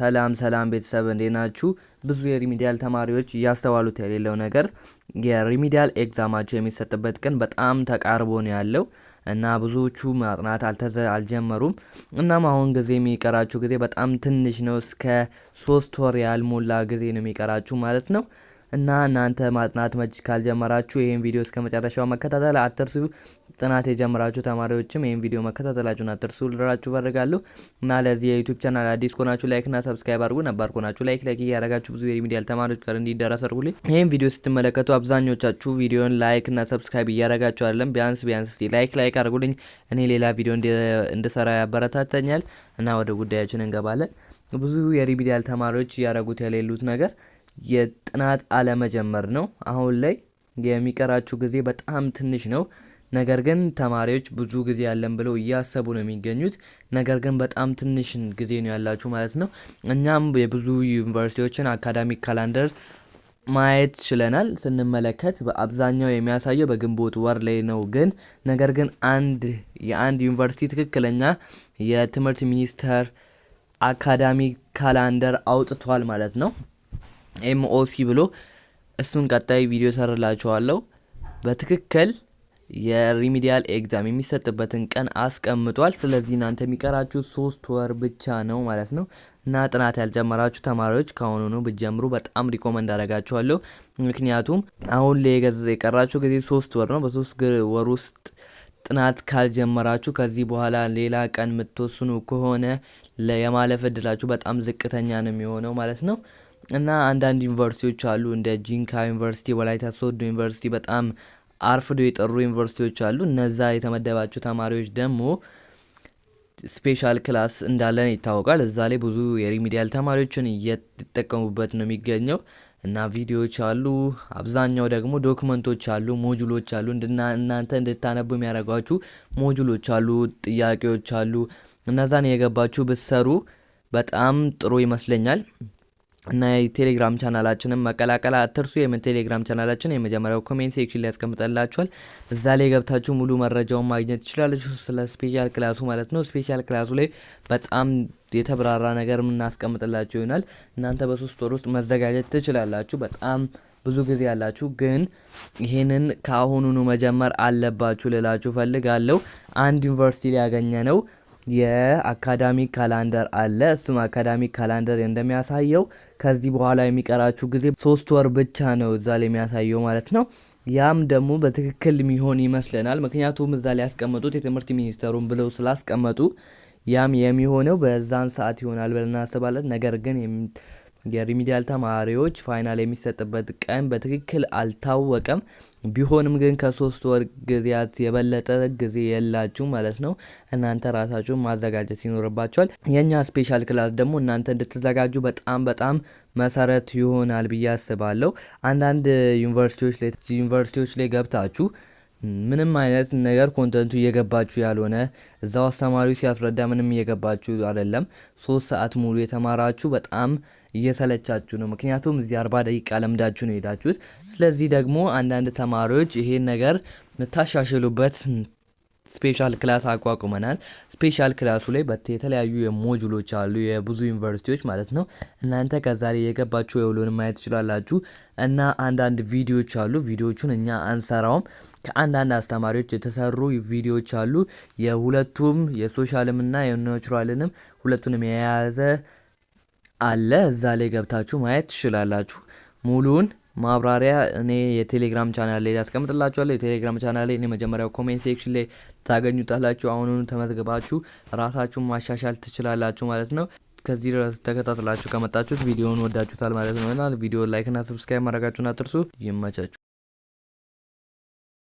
ሰላም ቤተሰብ እንዴት ናችሁ? ብዙ የሪሚዲያል ተማሪዎች እያስተዋሉት የሌለው ነገር የሪሚዲያል ኤግዛማቸው የሚሰጥበት ቀን በጣም ተቃርቦ ነው ያለው እና ብዙዎቹ ማጥናት አልጀመሩም። እናም አሁን ጊዜ የሚቀራችሁ ጊዜ በጣም ትንሽ ነው። እስከ 3 ወር ያልሞላ ጊዜ ነው የሚቀራችሁ ማለት ነው። እና እናንተ ማጥናት ካልጀመራችሁ ይሄን ቪዲዮ እስከ መጨረሻው መከታተል አትርሱ። ጥናት የጀመራችሁ ተማሪዎችም ይሄን ቪዲዮ መከታተላችሁን አትርሱ ልራችሁ ፈልጋለሁ። እና ለዚህ የዩቲዩብ ቻናል አዲስ ከሆናችሁ ላይክ እና ሰብስክራይብ አድርጉ። ነባር ከሆናችሁ ላይክ እያደረጋችሁ ብዙ የሪሚዲያል ተማሪዎች ጋር እንዲደረስ አድርጉልኝ። ይሄን ቪዲዮ ስትመለከቱ አብዛኞቻችሁ ቪዲዮን ላይክ እና ሰብስክራይብ እያደረጋችሁ አይደለም። ቢያንስ እስቲ ላይክ አድርጉልኝ። እኔ ሌላ ቪዲዮ እንድሰራ ያበረታታኛል። እና ወደ ጉዳያችን እንገባለን። ብዙ የሪሚዲያል ተማሪዎች እያደረጉት የሌሉት ነገር የጥናት አለመጀመር ነው። አሁን ላይ የሚቀራችሁ ጊዜ በጣም ትንሽ ነው። ነገር ግን ተማሪዎች ብዙ ጊዜ ያለን ብለው እያሰቡ ነው የሚገኙት። ነገር ግን በጣም ትንሽ ጊዜ ነው ያላችሁ ማለት ነው። እኛም የብዙ ዩኒቨርሲቲዎችን አካዳሚክ ካላንደር ማየት ችለናል። ስንመለከት በአብዛኛው የሚያሳየው በግንቦት ወር ላይ ነው። ግን ነገር ግን የአንድ ዩኒቨርሲቲ ትክክለኛ የትምህርት ሚኒስቴር አካዳሚክ ካላንደር አውጥቷል ማለት ነው። ኤምኦሲ ብሎ እሱን ቀጣይ ቪዲዮ ሰርላችኋለሁ። በትክክል የሪሚዲያል ኤግዛም የሚሰጥበትን ቀን አስቀምጧል። ስለዚህ እናንተ የሚቀራችሁ 3 ወር ብቻ ነው ማለት ነው። እና ጥናት ያልጀመራችሁ ተማሪዎች ከአሁኑ ብትጀምሩ በጣም ሪኮመንድ አደርጋችኋለሁ። ምክንያቱም አሁን ላይ የቀራችሁ ጊዜ 3 ወር ነው። በ3 ወር ውስጥ ጥናት ካልጀመራችሁ ከዚህ በኋላ ሌላ ቀን የምትወስኑ ከሆነ የማለፍ እድላችሁ በጣም ዝቅተኛ ነው የሚሆነው ማለት ነው። እና አንዳንድ ዩኒቨርሲቲዎች አሉ እንደ ጂንካ ዩኒቨርሲቲ፣ ወላይታ ሶዶ ዩኒቨርሲቲ በጣም አርፍዶ የጠሩ ዩኒቨርሲቲዎች አሉ። እነዛ የተመደባችሁ ተማሪዎች ደግሞ ስፔሻል ክላስ እንዳለን ይታወቃል። እዛ ላይ ብዙ የሪሚዲያል ተማሪዎችን እየተጠቀሙበት ነው የሚገኘው። እና ቪዲዮዎች አሉ፣ አብዛኛው ደግሞ ዶክመንቶች አሉ፣ ሞጁሎች አሉ። እናንተ እንድታነቡ የሚያደርጓችሁ ሞጁሎች አሉ፣ ጥያቄዎች አሉ። እነዛን የገባችሁ ብትሰሩ በጣም ጥሩ ይመስለኛል። እና የቴሌግራም ቻናላችንን መቀላቀል አትርሱ። ቴሌግራም ቻናላችን የመጀመሪያው ኮሜንት ሴክሽን ላይ ያስቀምጠላችኋል። እዛ ላይ ገብታችሁ ሙሉ መረጃውን ማግኘት ትችላላችሁ፣ ስለ ስፔሻል ክላሱ ማለት ነው። ስፔሻል ክላሱ ላይ በጣም የተብራራ ነገር የምናስቀምጥላችሁ ይሆናል። እናንተ በ3 ወር ውስጥ መዘጋጀት ትችላላችሁ። በጣም ብዙ ጊዜ ያላችሁ ግን ይሄንን ከአሁኑኑ መጀመር አለባችሁ ልላችሁ ፈልጋለሁ። አንድ ዩኒቨርሲቲ ላይ ያገኘ ነው የአካዳሚክ ካላንደር አለ። እሱም አካዳሚክ ካላንደር እንደሚያሳየው ከዚህ በኋላ የሚቀራችሁ ጊዜ 3 ወር ብቻ ነው እዛ ላይ የሚያሳየው ማለት ነው። ያም ደግሞ በትክክል የሚሆን ይመስለናል። ምክንያቱም እዛ ላይ ያስቀመጡት የትምህርት ሚኒስቴሩን ብለው ስላስቀመጡ ያም የሚሆነው በዛን ሰዓት ይሆናል ብለን እናስባለን። ነገር ግን የሪሚዲያል ተማሪዎች ፋይናል የሚሰጥበት ቀን በትክክል አልታወቀም። ቢሆንም ግን ከ3 ወር ጊዜያት የበለጠ ጊዜ የላችሁ ማለት ነው። እናንተ ራሳችሁን ማዘጋጀት ይኖርባችኋል። የኛ ስፔሻል ክላስ ደግሞ እናንተ እንድትዘጋጁ በጣም መሰረት ይሆናል ብዬ አስባለሁ። አንዳንድ ዩኒቨርሲቲዎች ላይ ገብታችሁ ምንም አይነት ነገር ኮንተንቱ እየገባችሁ ያልሆነ እዛው አስተማሪው ሲያስረዳ ምንም እየገባችሁ አይደለም። 3 ሰዓት ሙሉ የተማራችሁ በጣም እየሰለቻችሁ ነው። ምክንያቱም እዚህ 40 ደቂቃ ለምዳችሁ ነው ሄዳችሁት። ስለዚህ ደግሞ አንዳንድ ተማሪዎች ይሄን ነገር የምታሻሽሉበት ስፔሻል ክላስ አቋቁመናል። ስፔሻል ክላሱ ላይ የተለያዩ የሞጁሎች አሉ፣ የብዙ ዩኒቨርሲቲዎች ማለት ነው። እናንተ ከዛ ላይ የገባችሁ የሁሉንም ማየት ትችላላችሁ። እና አንዳንድ ቪዲዮዎች አሉ። ቪዲዮቹን እኛ አንሰራውም። ከአንዳንድ አስተማሪዎች የተሰሩ ቪዲዮዎች አሉ። የሁለቱም የሶሻልም እና የናቹራልንም ሁለቱንም የያዘ አለ። እዛ ላይ ገብታችሁ ማየት ትችላላችሁ። ሙሉን ማብራሪያ እኔ የቴሌግራም ቻናል ላይ ያስቀምጥላችኋለሁ። የቴሌግራም ቻናል ላይ እኔ መጀመሪያው ኮሜንት ሴክሽን ላይ ታገኙታላችሁ። አሁኑኑ ተመዝግባችሁ ራሳችሁን ማሻሻል ትችላላችሁ ማለት ነው። ከዚህ ድረስ ተከታትላችሁ ከመጣችሁት ቪዲዮውን ወዳችሁታል ማለት ነው። እና ቪዲዮ ላይክ እና ሰብስክራይብ ማድረጋችሁን አትርሱ። ይመቻችሁ።